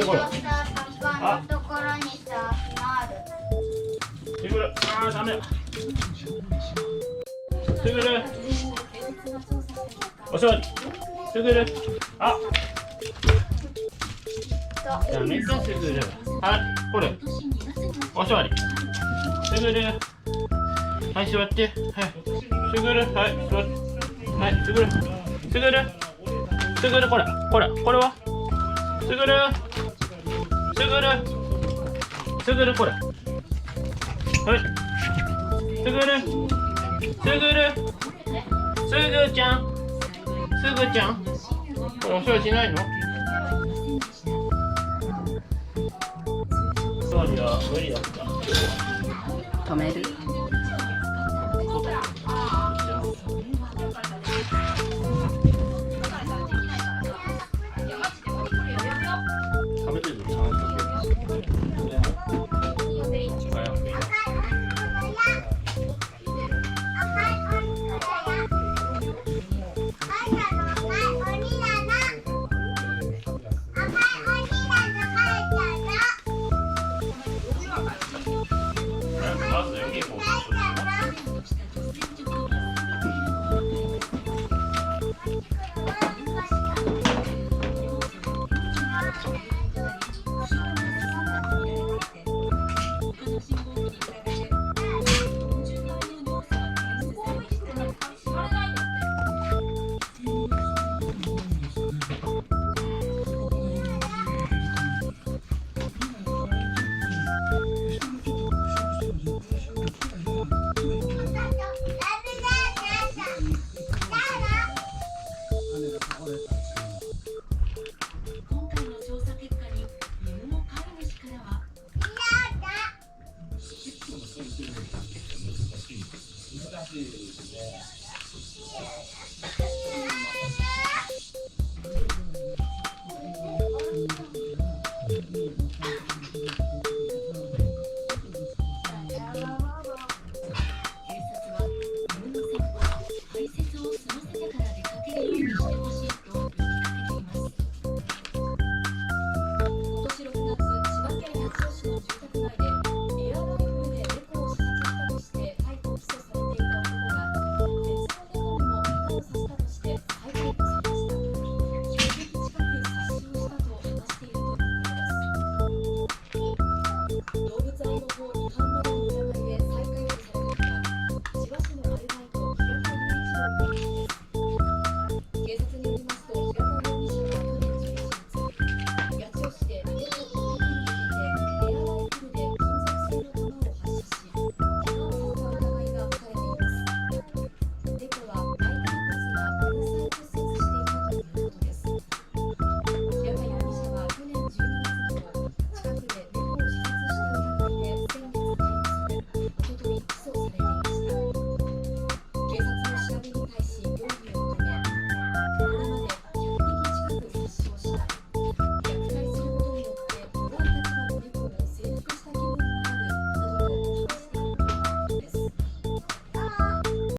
これ。あ、ところにさ、なる。スグル、あー、ダメだ。スグル。お座り。スグル。あ。ダメか、スグル。はい、これ。お座り。スグル。はい、座って。はい。スグル、はい、座って。はい、スグル。スグル。スグル、これ。これ。これは。スグル。スグル。スグル、これ。はい。スグル。スグル。スグちゃん。スグちゃん。これお座りしないの？お座りは無理だった。止める。